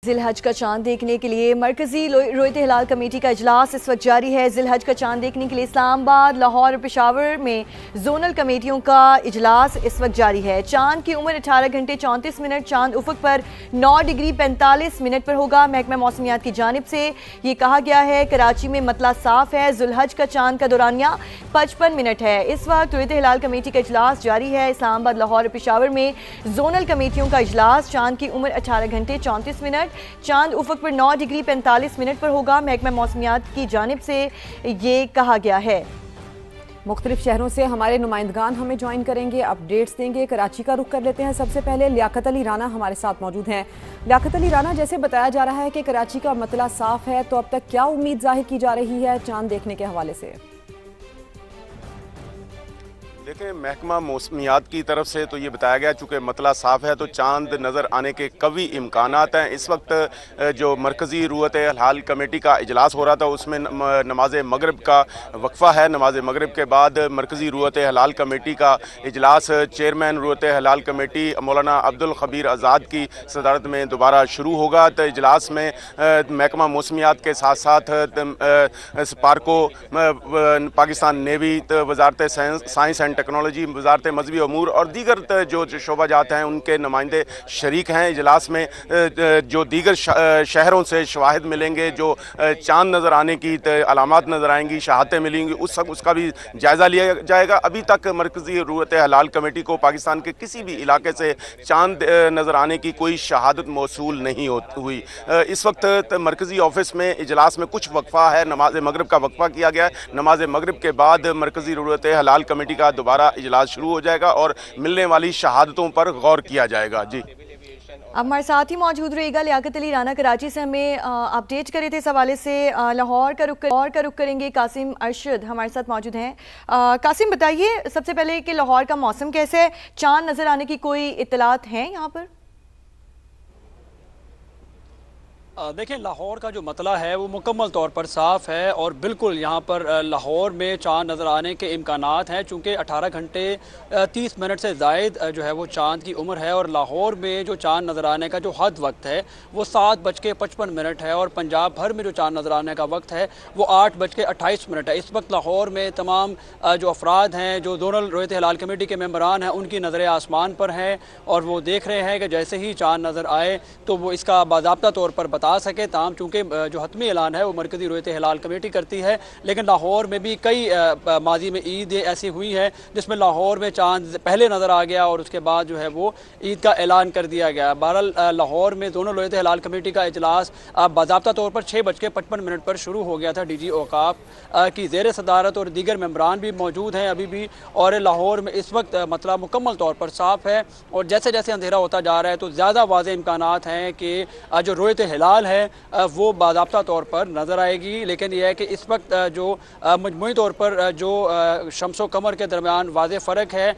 ذی الحج کا چاند دیکھنے کے لیے مرکزی رویت ہلال کمیٹی کا اجلاس اس وقت جاری ہے۔ ذی الحج کا چاند دیکھنے کے لیے اسلام آباد، لاہور اور پشاور میں زونل کمیٹیوں کا اجلاس اس وقت جاری ہے۔ چاند کی عمر 18 گھنٹے 34 منٹ، چاند افق پر 9 ڈگری 45 منٹ پر ہوگا۔ محکمہ موسمیات کی جانب سے یہ کہا گیا ہے کراچی میں مطلع صاف ہے۔ ذی الحج کا چاند کا دورانیہ 55 منٹ ہے۔ اس وقت رویت ہلال کمیٹی کا اجلاس جاری ہے۔ اسلام آباد، لاہور اور پشاور میں زونل کمیٹیوں کا اجلاس۔ چاند کی عمر 18 گھنٹے 34 منٹ، چاند افق پر 9 ڈگری 45 منٹ پر ہوگا۔ محکمہ موسمیات کی جانب سے یہ کہا گیا ہے۔ مختلف شہروں سے ہمارے نمائندگان ہمیں جوائن کریں گے، اپڈیٹس دیں گے۔ کراچی کا رخ کر لیتے ہیں۔ سب سے پہلے لیاقت علی رانا ہمارے ساتھ موجود ہیں۔ لیاقت علی رانا، جیسے بتایا جا رہا ہے کہ کراچی کا مطلع صاف ہے، تو اب تک کیا امید ظاہر کی جا رہی ہے چاند دیکھنے کے حوالے سے؟ دیکھیں، محکمہ موسمیات کی طرف سے تو یہ بتایا گیا چونکہ مطلع صاف ہے تو چاند نظر آنے کے قوی امکانات ہیں۔ اس وقت جو مرکزی رویت ہلال کمیٹی کا اجلاس ہو رہا تھا اس میں نماز مغرب کا وقفہ ہے۔ نماز مغرب کے بعد مرکزی رویت ہلال کمیٹی کا اجلاس چیئرمین رویت ہلال کمیٹی مولانا عبدالخبیر آزاد کی صدارت میں دوبارہ شروع ہوگا۔ تو اجلاس میں محکمہ موسمیات کے ساتھ ساتھ سپارکو، پاکستان نیوی، وزارت سائنس اینڈ ٹیکنالوجی، وزارت مذہبی امور اور دیگر جو شعبہ جات ہیں ان کے نمائندے شریک ہیں اجلاس میں۔ جو دیگر شہروں سے شواہد ملیں گے، جو چاند نظر آنے کی علامات نظر آئیں گی، شہادتیں ملیں گی، اس کا بھی جائزہ لیا جائے گا۔ ابھی تک مرکزی رویت ہلال کمیٹی کو پاکستان کے کسی بھی علاقے سے چاند نظر آنے کی کوئی شہادت موصول نہیں ہوئی۔ اس وقت مرکزی آفس میں اجلاس میں کچھ وقفہ ہے، نماز مغرب کا وقفہ کیا گیا ہے۔ نماز مغرب کے بعد مرکزی رویت ہلال کمیٹی کا دوبارہ اجلاس شروع ہو جائے گا اور ملنے والی شہادتوں پر غور کیا جائے گا۔ جی، اب ہمارے ساتھ ہی موجود رہے گا لیاقت علی رانا، کراچی سے ہمیں اپڈیٹ کرے تھے اس حوالے سے۔ لاہور کا رخ کریں گے، قاسم ارشد ہمارے ساتھ موجود ہیں۔ قاسم، بتائیے سب سے پہلے کہ لاہور کا موسم کیسے ہے؟ چاند نظر آنے کی کوئی اطلاعات ہیں یہاں پر؟ دیکھیں، لاہور کا جو مطلع ہے وہ مکمل طور پر صاف ہے اور بالکل یہاں پر لاہور میں چاند نظر آنے کے امکانات ہیں، چونکہ 18 گھنٹے 30 منٹ سے زائد جو ہے وہ چاند کی عمر ہے، اور لاہور میں جو چاند نظر آنے کا جو حد وقت ہے وہ 7:55 ہے، اور پنجاب بھر میں جو چاند نظر آنے کا وقت ہے وہ 8:28 ہے۔ اس وقت لاہور میں تمام جو افراد ہیں، جو زونل رویت ہلال کمیٹی کے ممبران ہیں، ان کی نظریں آسمان پر ہیں اور وہ دیکھ رہے ہیں کہ جیسے ہی چاند نظر آئے تو وہ اس کا باضابطہ طور پر بتا سکے۔ تاہم چونکہ جو حتمی اعلان ہے وہ مرکزی رویت ہلال کمیٹی کرتی ہے، لیکن لاہور میں بھی کئی ماضی میں عید ایسی ہوئی ہے جس میں لاہور میں چاند پہلے نظر آ گیا اور اس کے بعد جو ہے وہ عید کا اعلان کر دیا گیا۔ بہرحال لاہور میں دونوں رویت ہلال کمیٹی کا اجلاس باضابطہ طور پر 6:55 پر شروع ہو گیا تھا۔ ڈی جی اوقاف کی زیر صدارت اور دیگر ممبران بھی موجود ہیں ابھی بھی، اور لاہور میں اس وقت مطلع مکمل طور پر صاف ہے، اور جیسے جیسے اندھیرا ہوتا جا رہا ہے تو زیادہ واضح امکانات ہیں کہ جو رویت ہلال ہے وہ باضابطہ طور پر نظر آئے گی۔ لیکن یہ ہے کہ اس وقت جو مجموعی طور پر جو شمس و قمر کے درمیان واضح فرق ہے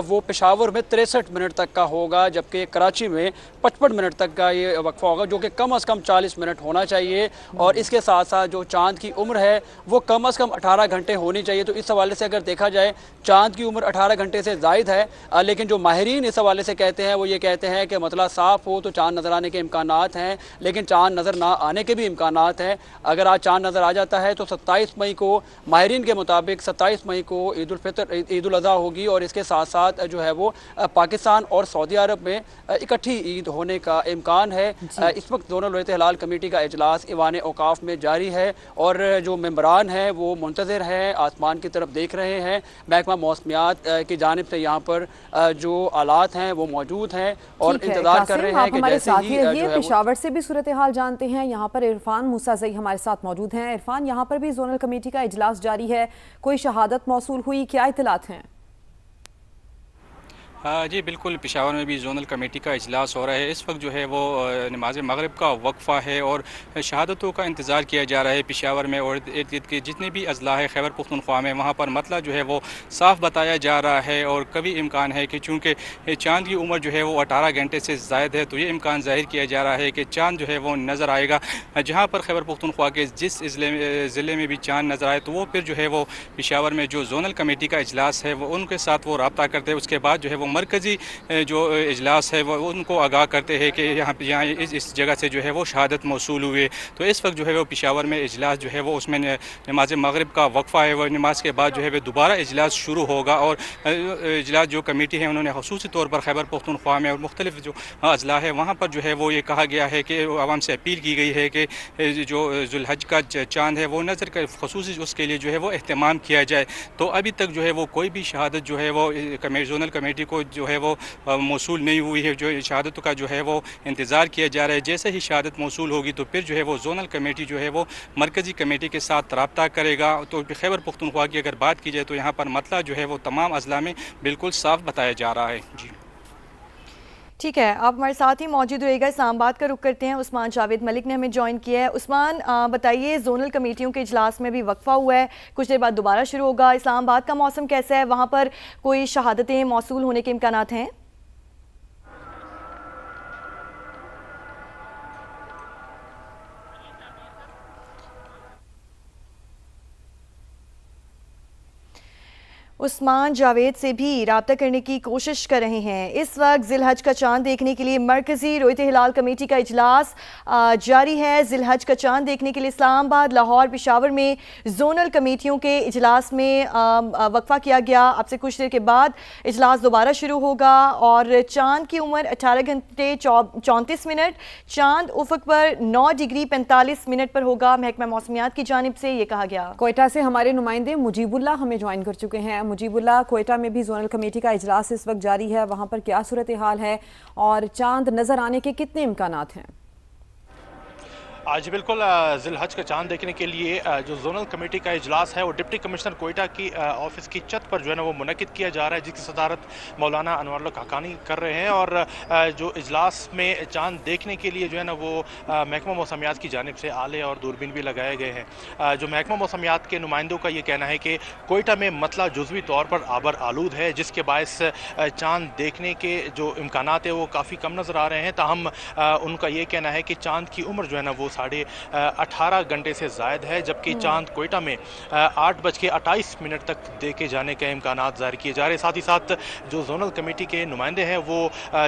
وہ پشاور میں 63 منٹ تک کا ہوگا، جبکہ کراچی میں 55 منٹ تک کا یہ وقفہ ہوگا، جو کہ کم از کم 40 منٹ ہونا چاہیے۔ اور اس کے ساتھ ساتھ جو چاند کی عمر ہے وہ کم از کم 18 گھنٹے ہونی چاہیے۔ تو اس حوالے سے اگر دیکھا جائے چاند کی عمر 18 گھنٹے سے زائد ہے، لیکن جو ماہرین اس حوالے سے کہتے ہیں وہ یہ کہتے ہیں کہ مطلع صاف ہو تو چاند نظر آنے کے امکانات ہیں، لیکن چاند نظر نہ آنے کے بھی امکانات ہیں۔ اگر آج چاند نظر آ جاتا ہے تو 27 مئی کو ماہرین کے مطابق 27 مئی کو عید الفطر، عید الاضحیٰ ہوگی، اور اس کے ساتھ ساتھ جو ہے وہ پاکستان اور سعودی عرب میں اکٹھی عید ہونے کا امکان ہے۔ اس وقت دونوں رویت ہلال کمیٹی کا اجلاس ایوان اوقاف میں جاری ہے، اور جو ممبران ہیں وہ منتظر ہیں، آسمان کی طرف دیکھ رہے ہیں۔ محکمہ موسمیات کی جانب سے یہاں پر جو آلات ہیں وہ موجود ہیں اور انتظار کر رہے ہیں کہ جیسے ہی پشاور سے بھی صورتحال جانتے ہیں۔ یہاں پر عرفان موسیٰ ہمارے ساتھ موجود ہیں۔ عرفان، یہاں پر بھی زونل کمیٹی کا اجلاس جاری ہے، کوئی شہادت موصول ہوئی، کیا اطلاعات ہیں؟ جی بالکل، پشاور میں بھی زونل کمیٹی کا اجلاس ہو رہا ہے۔ اس وقت جو ہے وہ نماز مغرب کا وقفہ ہے اور شہادتوں کا انتظار کیا جا رہا ہے پشاور میں، اور ارد گرد کے جتنے بھی اضلاع ہے خیبر پختونخوا میں وہاں پر مطلع جو ہے وہ صاف بتایا جا رہا ہے، اور کبھی امکان ہے کہ چونکہ چاند کی عمر جو ہے وہ 18 گھنٹے سے زائد ہے تو یہ امکان ظاہر کیا جا رہا ہے کہ چاند جو ہے وہ نظر آئے گا۔ جہاں پر خیبر پختونخوا کے جس ضلع میں بھی چاند نظر آئے تو وہ پھر جو ہے وہ پشاور میں جو زونل کمیٹی کا اجلاس ہے وہ ان کے ساتھ وہ رابطہ کرتے ہیں، اس کے بعد جو ہے وہ मरकज़ी जो इजलास है वो उनको आगाह करते हैं कि यहाँ इस जगह से जो है वो शहादत मौसूल हुए। तो इस वक्त जो है वो पेशावर में इजलास जो है वो उसमें नमाज मगरिब का वक्फ़ा है, वो नमाज के बाद जो है वो दोबारा इजलास शुरू होगा। और इजलास जो कमेटी है उन्होंने ख़ुसूसी तौर पर खैबर पख्तूनख्वा में और मुख्तलिफ जो अजला है वहाँ पर जो है वो ये कहा गया है कि आवाम से अपील की गई है कि जो जुल्हज का चाँद है वो नज़र का ख़ुसूसी उसके लिए जो है वो अहतमाम किया जाए। तो अभी तक जो है वो कोई भी शहादत जो है वो जोनल कमेटी को जो है वो मौसूल नहीं हुई है। जो शहादत का जो है वो इंतज़ार किया जा रहा है। जैसे ही शहादत मौसूल होगी तो फिर जो है वो जोनल कमेटी जो है वो मरकज़ी कमेटी के साथ रब्ता करेगा। तो खैबर पख्तूनख्वा की अगर बात की जाए तो यहाँ पर मतला जो है वो तमाम अजला में बिल्कुल साफ बताया जा रहा है। जी ठीक है, आप हमारे साथ ही मौजूद रहिएगा। इस्लामाबाद का रुख करते हैं। उस्मान जावेद मलिक ने हमें ज्वाइन किया है। उस्मान, बताइए, जोनल कमेटियों के इजलास में भी वक्फा हुआ है, कुछ देर बाद दोबारा शुरू होगा। इस्लामाबाद का मौसम कैसा है? वहाँ पर कोई शहादतें मौसूल होने के इम्कानात हैं? उस्मान जावेद से भी राब्ता करने की कोशिश कर रहे हैं। इस वक्त जिलहज का चांद देखने के लिए मरकज़ी रोयत हिलाल कमेटी का इजलास जारी है। जिलहज का चांद देखने के लिए इस्लामाबाद, लाहौर, पेशावर में जोनल कमेटियों के इजलास में वक्फा किया गया। अब से कुछ देर के बाद इजलास दोबारा शुरू होगा और चांद की उम्र 18 घंटे 34 मिनट, चांद उफक पर 9 डिग्री 45 मिनट पर होगा। महकमा मौसमियात की जानिब से ये कहा गया। कोयटा से हमारे नुमाइंदे मुजीबुल्लाह हमें ज्वाइन कर चुके हैं। मुजीबुल्लाह, कोयटा में भी जोनल कमेटी का इजलास इस वक्त जारी है, वहाँ पर क्या सूरत हाल है और चांद नज़र आने के कितने इम्कानात हैं? आज बिल्कुल जिलहज का चांद देखने के लिए जो जोनल कमेटी का इजलास है वो डिप्टी कमिश्नर कोयटा की ऑफिस की छत पर जो है ना वो मुनक़िद किया जा रहा है, जिसकी सदारत मौलाना अनवर हक़ानी कर रहे हैं। और जो इजलास में चांद देखने के लिए जो है ना वो महकमा मौसमियात की जानिब से आले और दूरबीन भी लगाए गए हैं। जो महकमा मौसमियात के नुमाइंदों का ये कहना है कि कोयटा में मतला जुज़वी तौर पर आबर आलूद है, जिसके बायस चांद देखने के जो इम्कानात है वो काफ़ी कम नज़र आ रहे हैं। ताहम उनका ये कहना है कि चांद की उम्र जो है ना वो 18.5 घंटे से ज़ायद है, जबकि चांद कोयटा में 8:28 तक देखे जाने के इम्कानात ज़ाहिर किए जा रहे हैं। साथ ही साथ जो जोनल कमेटी के नुमाइंदे हैं वो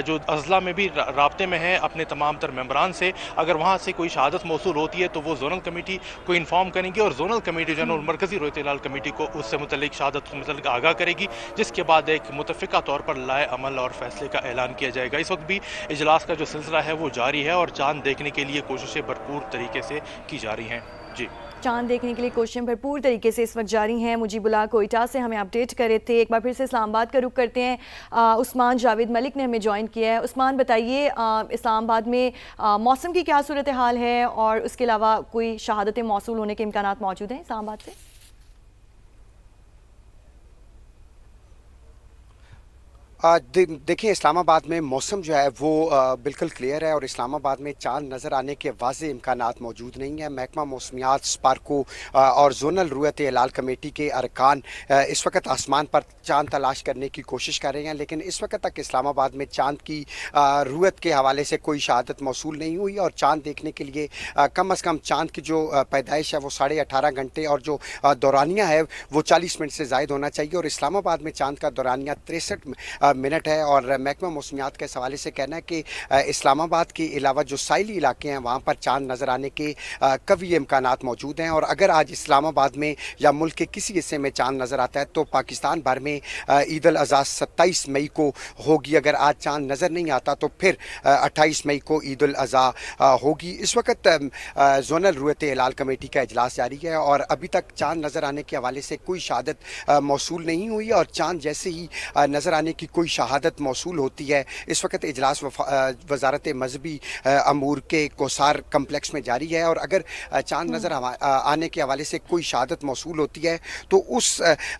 जो अजला में भी राब्ते में हैं अपने तमाम तर मेम्बरान से। अगर वहाँ से कोई शहादत मौसूल होती है तो वो जोनल कमेटी को इन्फॉर्म करेंगे और जोनल कमेटी जो है मरकज़ी रोयत हिलाल कमेटी को उससे मुतल्लिक शहादत के मुतल्लिक आगाह करेगी, जिसके बाद एक मुतफ़िका तौर पर लाए अमल और फैसले का ऐलान किया जाएगा। इस वक्त भी इजलास का जो सिलसिला है वो जारी है और चांद देखने के लिए कोशिशें भरपूर तरीके से की जा रही हैं। जी, चांद देखने के लिए कोशिशें भरपूर तरीके से इस वक्त जारी हैं। मुजीबुल्लाह कोयटा से हमें अपडेट कर रहे थे। एक बार फिर से इस्लामाबाद का रुख करते हैं। उस्मान जावेद मलिक ने हमें ज्वाइन किया है। उस्मान, बताइए, इस्लामाबाद में मौसम की क्या सूरत हाल है और उसके अलावा कोई शहादतें मौसूल होने के इम्कानात मौजूद हैं इस्लामाबाद से? देखिए, इस्लामाबाद में मौसम जो है वो बिल्कुल क्लियर है और इस्लामाबाद में चांद नज़र आने के वाज़े इम्कानात मौजूद नहीं है। महकमा मौसमियात, स्पार्को और जोनल रुयत हिलाल कमेटी के अरकान इस वक्त आसमान पर चांद तलाश करने की कोशिश कर रहे हैं, लेकिन इस वक्त तक इस्लामाबाद में चांद की रुयत के हवाले से कोई शहादत मौसूल नहीं हुई। और चांद देखने के लिए कम अज़ कम चांद की जो पैदाइश है वो 18.5 घंटे और जो दौरानिया है वो 40 मिनट से ज़ायद होना चाहिए। और इस्लामाबाद में चांद का दौरानिया 63 मिनट है। और महकमा मौसमियात के हवाले से कहना है कि इस्लामाबाद के अलावा जो साइली इलाके हैं वहाँ पर चांद नज़र आने के कवी इम्कानात मौजूद हैं। और अगर आज इस्लामाबाद में या मुल्क के किसी हिस्से में चांद नज़र आता है तो पाकिस्तान भर में ईद अल अज़हा 27 मई को होगी। अगर आज चांद नज़र नहीं आता तो फिर 28 मई को ईद अल अज़हा होगी। इस वक्त जोनल रुयत हिलाल कमेटी का इजलास जारी है और अभी तक चांद नज़र आने के हवाले से कोई शहादत मौसूल नहीं हुई। और चांद जैसे ही नज़र आने की कोई शहादत मौसूल होती है, इस वक्त इजलास वजारत मजहबी अमूर के कोसार कम्प्लेक्स में जारी है। और अगर चांद नज़र आने के हवाले से कोई शहादत मौसूल होती है तो उस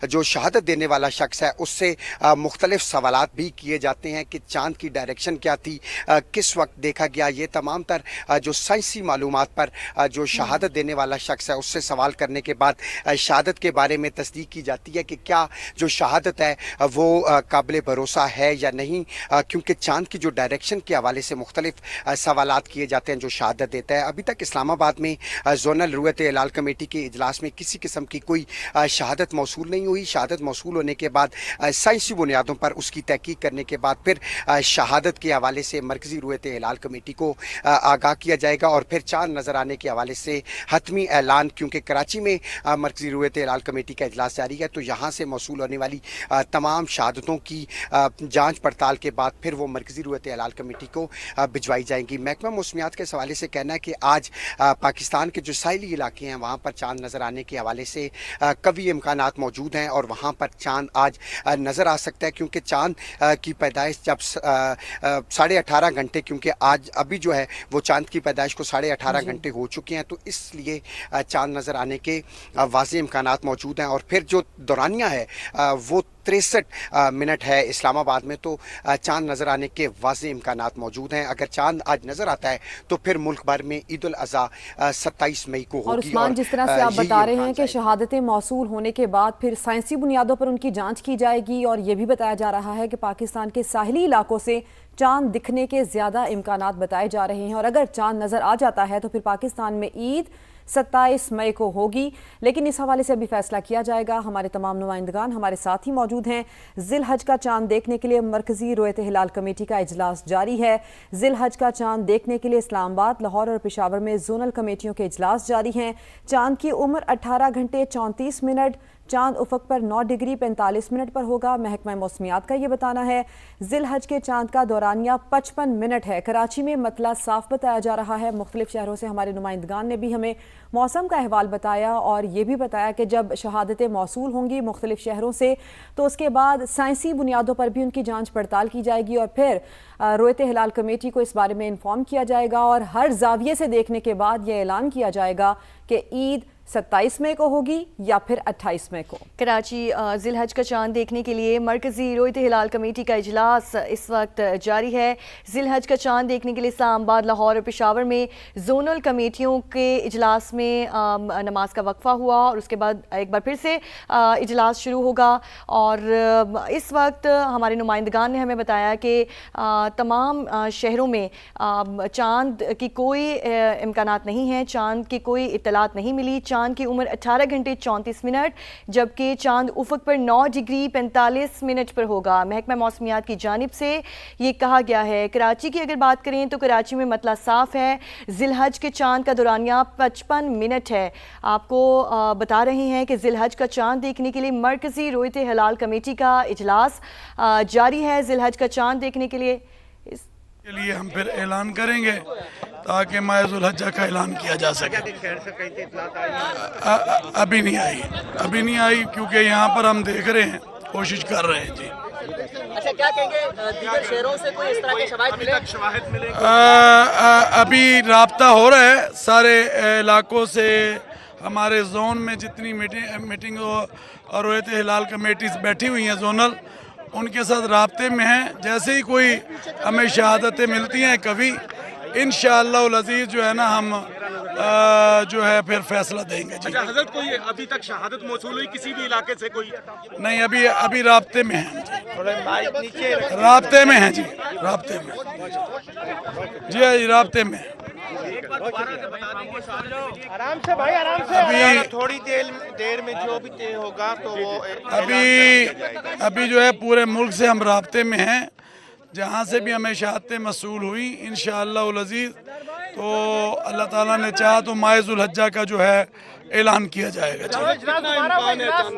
जो शहादत देने वाला शख्स है उससे मुख्तलिफ सवालात भी किए जाते हैं कि चांद की डायरेक्शन क्या थी, किस वक्त देखा गया। ये तमाम तर जो साइंसी मालूमात पर जो शहादत देने वाला शख्स है उससे सवाल करने के बाद शहादत के बारे में तस्दीक की जाती है कि क्या जो शहादत है वो काबिल भरोसा भरोसा है या नहीं, क्योंकि चांद की जो डायरेक्शन के हवाले से मुख्तलिफ सवालात किए जाते हैं जो शहादत देता है। अभी तक इस्लामाबाद में जोनल रुयत हिलाल कमेटी के इजलास में किसी किस्म की कोई शहादत मौसूल नहीं हुई। शहादत मौसूल होने के बाद साइंसी बुनियादों पर उसकी तहकीक करने के बाद फिर शहादत के हवाले से मरकज़ी रुयत हिलाल कमेटी को आगाह किया जाएगा और फिर चांद नज़र आने के हवाले से हतमी ऐलान, क्योंकि कराची में मरकज़ी रुयत हिलाल कमेटी का इजलास जारी है, तो यहाँ से मौसूल होने वाली तमाम शहादतों की जांच पड़ताल के बाद फिर वो मरकज़ी रुयत हिलाल कमेटी को भिजवाई जाएंगी। महकमा मौसमियात के हवाले से कहना है कि आज पाकिस्तान के जो साहिली इलाके हैं वहाँ पर चांद नज़र आने के हवाले से कवी इम्कानात मौजूद हैं और वहाँ पर चांद आज नज़र आ सकता है, क्योंकि चांद की पैदाइश जब 18.5 घंटे, क्योंकि आज अभी जो है वो चांद की पैदाइश को 18.5 घंटे हो चुके हैं, तो इसलिए चांद नज़र आने के वाज़ेह इम्कानात मौजूद हैं। और फिर जो दौरानिया है वो 63 मिनट है इस्लामाबाद में, तो चांद नज़र आने के वाज़ेह इम्कानात मौजूद हैं। अगर चांद आज नज़र आता है तो फिर मुल्क भर में ईद उल अज़हा 27 मई को होगी। और उस्मान, जिस तरह से आप बता रहे हैं कि शहादतें मौसूल होने के बाद फिर साइंसी बुनियादों पर उनकी जांच की जाएगी और ये भी बताया जा रहा है कि पाकिस्तान के साहिली इलाकों से चांद दिखने के ज़्यादा इम्कानात बताए जा रहे हैं और अगर चांद नज़र आ जाता है तो फिर पाकिस्तान में ईद 27 मई को होगी। लेकिन इस हवाले से अभी फैसला किया जाएगा। हमारे तमाम नुमाइंदगान हमारे साथ ही मौजूद हैं। जिल-हज का चांद देखने के लिए मरकज़ी रुयत हिलाल कमेटी का इजलास जारी है। जिल-हज का चांद देखने के लिए इस्लामाबाद, लाहौर और पेशावर में जोनल कमेटियों के इजलास जारी हैं। चांद की उम्र 18 घंटे 34 मिनट, चांद उफक पर 9 डिग्री 45 मिनट पर होगा। महकमा मौसमियात का ये बताना है। जिल-हज के चांद का दौरानिया 55 मिनट है। कराची में मतला साफ बताया जा रहा है। मुख्तलिफ शहरों से हमारे नुमाइंदगान ने भी हमें मौसम का अहवाल बताया और ये भी बताया कि जब शहादतें मौसूल होंगी मुख्तलिफ शहरों से तो उसके बाद साइंसी बुनियादों पर भी उनकी जांच पड़ताल की जाएगी और फिर रुयत हिलाल कमेटी को इस बारे में इन्फॉर्म किया जाएगा और हर जाविये से देखने के बाद यह ऐलान किया जाएगा कि ईद 27 मई को होगी या फिर 28 मई को। कराची जिल-हज का चांद देखने के लिए मरकज़ी रुयत हिलाल कमेटी का इजलास इस वक्त जारी है। जिल-हज का चांद देखने के लिए इस्लामाबाद, लाहौर और पेशावर में जोनल कमेटियों के इजलास में नमाज का वक्फा हुआ और उसके बाद एक बार फिर से इजलास शुरू होगा। और इस वक्त हमारे नुमाइंदगान ने हमें बताया कि तमाम शहरों में चांद की कोई इम्कानात नहीं है, चांद की कोई इत्तलात नहीं मिली। चांद की उम्र 18 घंटे 34 मिनट जबकि चांद उफक पर 9 डिग्री 45 मिनट पर होगा। महकमा मौसमियात की जानिब से ये कहा गया है। कराची की अगर बात करें तो कराची में मतला साफ है। जिल-हज के चांद का दौरानिया 55 मिनट है। आपको बता रहे हैं कि जिल-हज का चांद देखने के लिए मरकज़ी रुयत हिलाल कमेटी का इजलास जारी है। जिल-हज का चांद देखने के लिए हम फिर ऐलान करेंगे ताकि माह जुल-हज्जा का ऐलान किया जा सके। अभी नहीं आई क्योंकि यहाँ पर हम देख रहे हैं, कोशिश कर रहे हैं जी। अच्छा, क्या कहेंगे दीगर शहरों से कोई इस तरह के शवाहिद मिले? अभी राब्ता हो रहा है सारे इलाकों से। हमारे जोन में जितनी मीटिंग और रुयत हिलाल कमेटीज बैठी हुई हैं जोनल, उनके साथ राब्ते में हैं। जैसे ही कोई हमें शहादतें मिलती हैं कभी, इंशाअल्लाह अज़ीज़ जो है ना हम जो है फिर फैसला देंगे जी। अच्छा हजरत, कोई अभी तक शहादत मौसूल हुई किसी भी इलाके से कोई? नहीं, अभी राब्ते में हैं जी, राब्ते में हैं जी, राब्ते में जी, राब्ते में। आराम से भाई, आराम से। अभी थोड़ी देर में जो भी तय होगा तो वो अभी जो है पूरे मुल्क से हम राब्ते में हैं। जहाँ से भी हमें शहादतें मसूल हुई इंशाअल्लाह अज़ीज़ तो अल्लाह ताला ने चाहा तो माह जुल-हज्जा का जो है ऐलान किया जाएगा जी।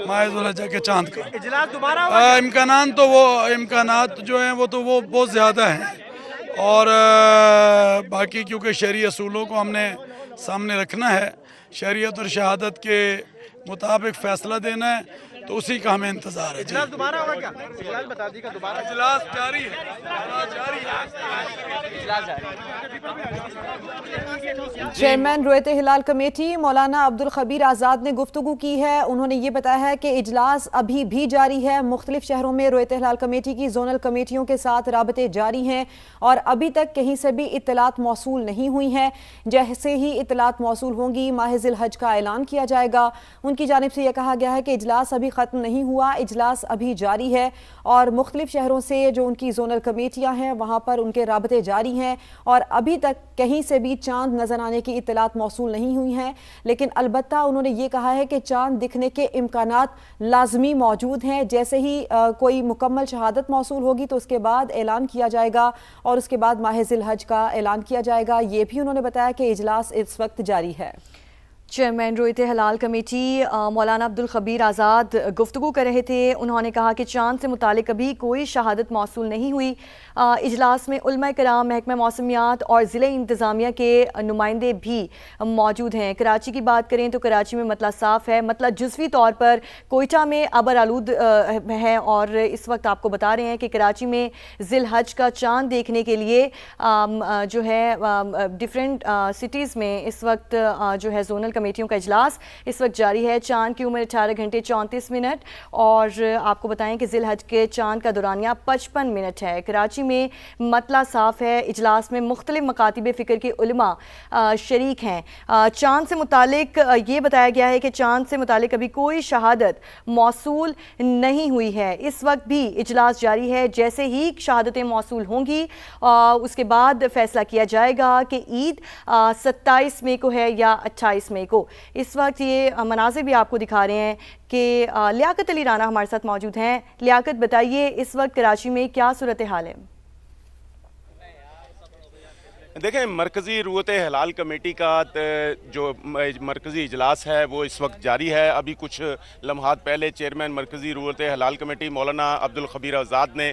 माह जुल-हज्जा के चांद का इम्कानात जो हैं वो बहुत ज़्यादा हैं और बाकी क्योंकि शरई असूलों को हमने सामने रखना है, शरीयत और शहादत के मुताबिक फ़ैसला देना है, तो उसी का हमें इंतज़ार है। इजलास दोबारा होगा क्या? इजलास बता दीजिएगा दोबारा। इजलास जारी है। चेयरमैन रुयत हिलाल कमेटी मौलाना अब्दुल खबीर आज़ाद ने गुफ्तगू की है। उन्होंने ये बताया है कि इजलास अभी भी जारी है। मुख्तलिफ शहरों में रुयत हिलाल कमेटी की जोनल कमेटियों के साथ राबते जारी हैं और अभी तक कहीं से भी इत्तलात मौसूल नहीं हुई हैं। जैसे ही इत्तलात मौसूल होंगी माह जिल-हज का ऐलान किया जाएगा। उनकी जानिब से यह कहा गया है कि इजलास अभी ختم نہیں ہوا، اجلاس ابھی جاری ہے اور مختلف شہروں سے جو ان کی زونل کمیٹیاں ہیں وہاں پر ان کے رابطے جاری ہیں اور ابھی تک کہیں سے بھی چاند نظر آنے کی اطلاعات موصول نہیں ہوئی ہیں، لیکن البتہ انہوں نے یہ کہا ہے کہ چاند دکھنے کے امکانات لازمی موجود ہیں۔ جیسے ہی کوئی مکمل شہادت موصول ہوگی تو اس کے بعد اعلان کیا جائے گا اور اس کے بعد ماہ ذی الحج کا اعلان کیا جائے گا۔ یہ بھی انہوں نے بتایا کہ اجلاس اس وقت جاری ہے۔ چیئرمین رویت ہلال کمیٹی مولانا عبدالخبیر آزاد گفتگو کر رہے تھے۔ انہوں نے کہا کہ چاند سے متعلق ابھی کوئی شہادت موصول نہیں ہوئی۔ اجلاس میں علماء کرام، محکمہ موسمیات اور ضلع انتظامیہ کے نمائندے بھی موجود ہیں۔ کراچی کی بات کریں تو کراچی میں مطلع صاف ہے، مطلع جزوی طور پر کوئٹہ میں ابر آلود ہے اور اس وقت آپ کو بتا رہے ہیں کہ کراچی میں ذی الحج کا چاند دیکھنے کے لیے جو ہے ڈفرینٹ سٹیز میں اس وقت جو ہے زونل کمیٹیوں کا اجلاس اس وقت جاری ہے۔ چاند کی عمر 18 گھنٹے 34 منٹ اور آپ کو بتائیں کہ ذی الحج کے چاند کا دورانیہ 55 منٹ ہے۔ کراچی میں مطلع صاف ہے۔ اجلاس میں مختلف مکاتب فکر کے علماء شریک ہیں۔ چاند سے متعلق یہ بتایا گیا ہے کہ چاند سے متعلق ابھی کوئی شہادت موصول نہیں ہوئی ہے۔ اس وقت بھی اجلاس جاری ہے۔ جیسے ہی شہادتیں موصول ہوں گی اس کے بعد فیصلہ کیا جائے گا کہ عید 27 مئی کو ہے یا 28 مئی کو۔ اس وقت یہ مناظر بھی آپ کو دکھا رہے ہیں کہ لیاقت علی رانا ہمارے ساتھ موجود ہیں۔ لیاقت بتائیے اس وقت کراچی میں کیا صورتحال ہے؟ دیکھیں، مرکزی رویت ہلال کمیٹی کا جو مرکزی اجلاس ہے وہ اس وقت جاری ہے۔ ابھی کچھ لمحات پہلے چیئرمین مرکزی رویت ہلال کمیٹی مولانا عبدالخبیر آزاد نے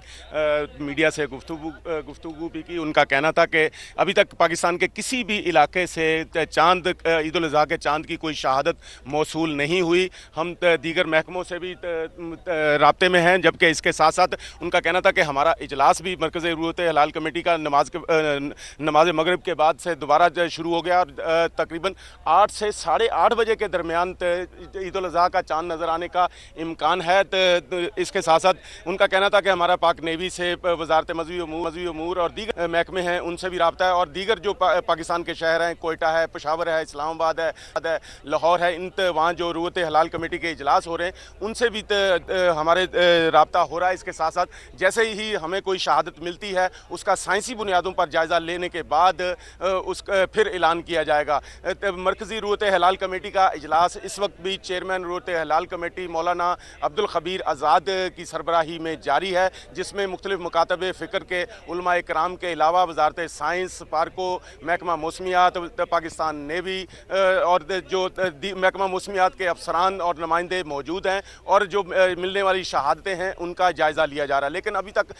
میڈیا سے گفتگو بھی کی۔ ان کا کہنا تھا کہ ابھی تک پاکستان کے کسی بھی علاقے سے چاند عید الاضحیٰ کے چاند کی کوئی شہادت موصول نہیں ہوئی۔ ہم دیگر محکموں سے بھی رابطے میں ہیں، جبکہ اس کے ساتھ ساتھ ان کا کہنا تھا کہ ہمارا اجلاس بھی مرکزی رویت ہلال کمیٹی کا نماز مغرب کے بعد سے دوبارہ شروع ہو گیا اور تقریباً 8 سے 8:30 بجے کے درمیان عید الاضحیٰ کا چاند نظر آنے کا امکان ہے۔ اس کے ساتھ ساتھ ان کا کہنا تھا کہ ہمارا پاک نیوی سے، وزارت مذہبی امور اور دیگر محکمے ہیں، ان سے بھی رابطہ ہے اور دیگر جو پاکستان کے شہر ہیں، کوئٹہ ہے، پشاور ہے، اسلام آباد ہے، لاہور ہے، وہاں جو رویت ہلال کمیٹی کے اجلاس ہو رہے ہیں ان سے بھی ہمارے رابطہ ہو رہا ہے۔ اس کے ساتھ ساتھ جیسے ہی ہمیں کوئی شہادت ملتی ہے اس کا سائنسی بنیادوں پر جائزہ لینے کے بعد پھر اعلان کیا جائے گا۔ مرکزی رویت ہلال کمیٹی کا اجلاس اس وقت بھی چیئرمین رویت ہلال کمیٹی مولانا عبدالخبیر آزاد کی سربراہی میں جاری ہے، جس میں مختلف مکاتب فکر کے علماء کرام کے علاوہ وزارت سائنس، پارکو، محکمہ موسمیات، پاکستان نیوی اور جو محکمہ موسمیات کے افسران اور نمائندے موجود ہیں اور جو ملنے والی شہادتیں ہیں ان کا جائزہ لیا جا رہا ہے۔ لیکن ابھی تک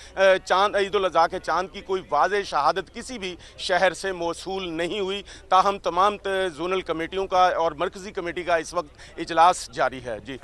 چاند عید الاضحیٰ کے چاند کی کوئی واضح شہادت کسی بھی شہر سے موصول نہیں ہوئی، تاہم تمام زونل کمیٹیوں کا اور مرکزی کمیٹی کا اس وقت اجلاس جاری ہے۔ جی،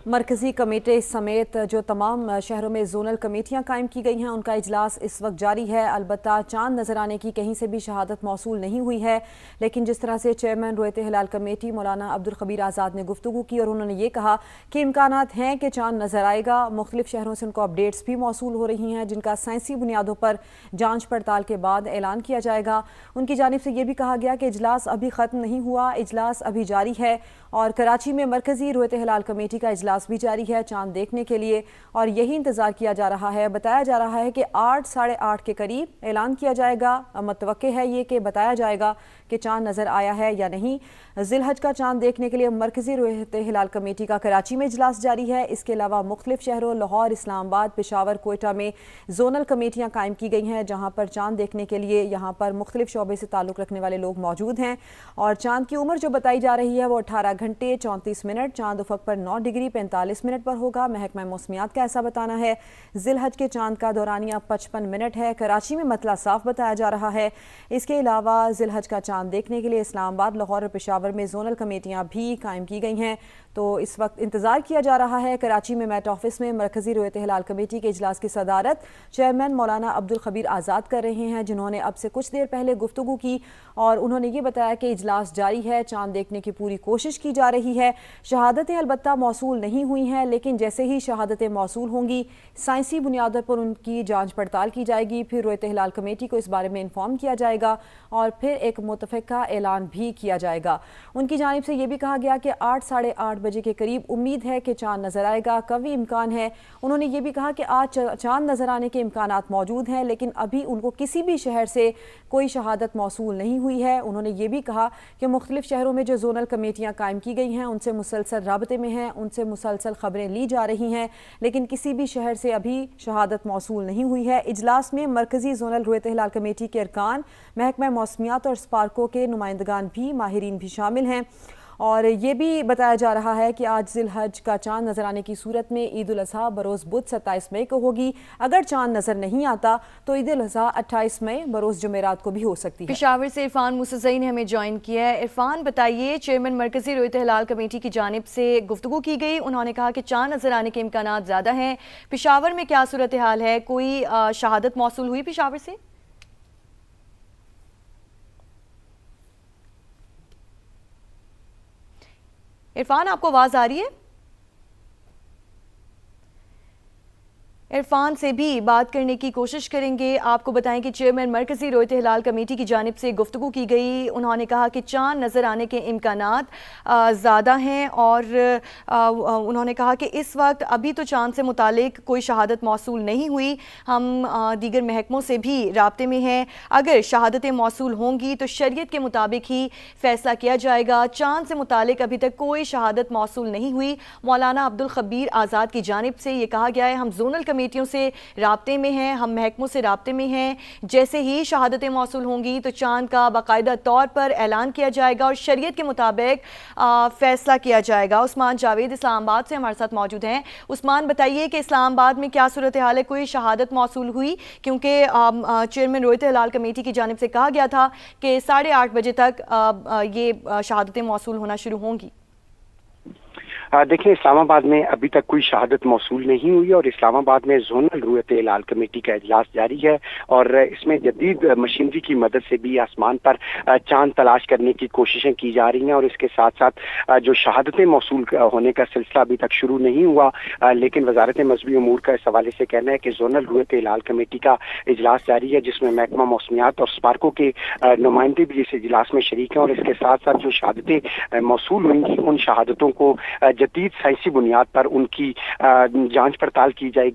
مرکزی کمیٹی سمیت جو تمام شہروں میں زونل کمیٹیاں قائم کی گئی ہیں ان کا اجلاس اس وقت جاری ہے۔ البتہ چاند نظر آنے کی کہیں سے بھی شہادت موصول نہیں ہوئی ہے، لیکن جس طرح سے چیئرمین رویت ہلال کمیٹی مولانا عبدالخبیر آزاد نے گفتگو کی اور انہوں نے یہ کہا کہ امکانات ہیں کہ چاند نظر آئے گا۔ مختلف شہروں سے ان کو اپڈیٹس بھی موصول ہو رہی ہیں جن کا سائنسی بنیادوں پر جانچ پڑتال کے بعد اعلان کیا جائے گا۔ ان کی جانب سے یہ بھی کہا گیا کہ اجلاس ابھی ختم نہیں ہوا، اجلاس ابھی جاری ہے اور کراچی میں مرکزی رویت ہلال کمیٹی کا اجلاس بھی جاری ہے چاند دیکھنے کے لیے اور یہی انتظار کیا جا رہا ہے۔ بتایا جا رہا ہے کہ 8 ساڑھے 8 کے قریب اعلان کیا جائے گا۔ متوقع ہے یہ کہ بتایا جائے گا کہ چاند نظر آیا ہے یا نہیں۔ ذی الحج کا چاند دیکھنے کے لیے مرکزی رویت ہلال کمیٹی کا کراچی میں اجلاس جاری ہے۔ اس کے علاوہ مختلف شہروں لاہور، اسلام آباد، پشاور، کوئٹہ میں زونل کمیٹیاں قائم کی گئی ہیں جہاں پر چاند دیکھنے کے لیے یہاں پر مختلف شعبے سے تعلق رکھنے والے لوگ موجود ہیں اور چاند کی عمر جو بتائی جا رہی ہے وہ 18 گھنٹے 34 منٹ، چاند افق پر 9 ڈگری 45 منٹ پر ہوگا۔ محکمہ موسمیات کا ایسا بتانا ہے۔ ذی الحج کے چاند کا دورانیہ 55 منٹ ہے۔ کراچی میں مطلع صاف بتایا جا رہا ہے۔ اس کے علاوہ ذی الحج کا چاند دیکھنے کے لیے اسلام آباد، لاہور اور پشاور میں زونل کمیٹیاں بھی قائم کی گئی ہیں۔ تو اس وقت انتظار کیا جا رہا ہے۔ کراچی میں میٹ آفس میں مرکزی رویت ہلال کمیٹی کے اجلاس کی صدارت چیئرمین مولانا عبدالخبیر آزاد کر رہے ہیں، جنہوں نے اب سے کچھ دیر پہلے گفتگو کی اور انہوں نے یہ بتایا کہ اجلاس جاری ہے، چاند دیکھنے کی پوری کوشش کی جا رہی ہے۔ شہادتیں البتہ موصول نہیں ہوئی ہیں، لیکن جیسے ہی شہادتیں موصول ہوں گی سائنسی بنیادوں پر ان کی جانچ پڑتال کی جائے گی، پھر رویت ہلال کمیٹی کو اس بارے میں انفارم کیا جائے گا اور پھر ایک متفق मुतफ़क़ का ऐलान भी किया जाएगा। उनकी जानिब से ये भी कहा गया कि 8 साढ़े 8 बजे के करीब उम्मीद है कि चांद नज़र आएगा, कवी इम्कान है। उन्होंने ये भी कहा कि आज चांद नज़र आने के इम्कानात मौजूद हैं, लेकिन अभी उनको किसी भी शहर से कोई शहादत मौसूल नहीं हुई है। उन्होंने ये भी कहा कि मुख्तलिफ शहरों में जो जोनल कमेटियाँ कायम की गई हैं उनसे मुसलसल राबते में हैं, उनसे मुसलसल ख़बरें ली जा रही हैं, लेकिन किसी भी शहर से अभी शहादत मौसूल नहीं हुई है। इजलास में मरकज़ी जोनल रुयत हिलाल कमेटी के अरकान, महकमा मौसमियात और स्पार्को के नुमाइंदगान भी, माहिरीन भी शामिल हैं। और ये भी बताया जा रहा है कि आज ज़िलहज का चांद नज़र आने की सूरत में ईद उल अज़हा बरोज़ बुध 27 मई को होगी। अगर चांद नज़र नहीं आता तो ईद उल अज़हा 28 मई बरोज़ जुमेरात को भी हो सकती है। पेशावर से इरफान मूसज़ई ने हमें ज्वाइन किया है। इरफान, बताइए, चेयरमैन मरकज़ी रुयत हिलाल कमेटी की जानिब से गुफ्तगू की गई, उन्होंने कहा कि चांद नज़र आने के इम्कानात ज़्यादा हैं। पेशावर में क्या सूरत हाल है, कोई शहादत मौसूल हुई पेशावर से? इरफान, आपको आवाज़ आ रही है? इरफान से भी बात करने की कोशिश करेंगे। आपको बताएं कि चेयरमैन मरकज़ी रुयत हिलाल कमेटी की जानिब से गुफ्तगू की गई, उन्होंने कहा कि चांद नज़र आने के इम्कानात ज़्यादा हैं और उन्होंने कहा कि इस वक्त अभी तो चांद से मुतालिक कोई शहादत मौसूल नहीं हुई। हम दीगर महकमों से भी राब्ते में हैं, अगर शहादतें मौसूल होंगी तो शरीयत के मुताबिक ही फ़ैसला किया जाएगा। चांद से मुतालिक अभी तक कोई शहादत मौसूल नहीं हुई। मौलाना अब्दुल खबीर आज़ाद की जानिब से ये कहा गया है, हम जोनल कमेटियों से राब्ते में हैं, हम महकमों से राब्ते में हैं, जैसे ही शहादतें मौसूल होंगी तो चांद का बाकायदा तौर पर ऐलान किया जाएगा और शरीयत के मुताबिक फ़ैसला किया जाएगा। उस्मान जावेद इस्लामाबाद से हमारे साथ मौजूद हैं। उस्मान, बताइए कि इस्लामाबाद में क्या सूरत हाल है, कोई शहादत मौसूल हुई? क्योंकि चेयरमैन रुयत हिलाल कमेटी की जानिब से कहा गया था कि 8:30 बजे तक ये शहादतें मौसूल होना शुरू होंगी। देखिए, इस्लामाबाद में अभी तक कोई शहादत मौसूल नहीं हुई और इस्लामाबाद में जोनल रुयत हिलाल कमेटी का इजलास जारी है और इसमें जदीद मशीनरी की मदद से भी आसमान पर चांद तलाश करने की कोशिशें की जा रही हैं और इसके साथ साथ जो शहादतें मौसूल होने का सिलसिला अभी तक शुरू नहीं हुआ, लेकिन वजारत मजहबी अमूर का इस हवाले से कहना है कि जोनल रुयत हिलाल कमेटी का इजलास जारी है, जिसमें महकमा मौसमियात और स्पार्को के नुमाइंदे भी इस इजलास में शरीक हैं और इसके साथ साथ जो शहादतें मौसूल हुई उन शहादतों को जदीद साइंसी बुनियाद पर उनकी जांच पड़ताल की जाएगी।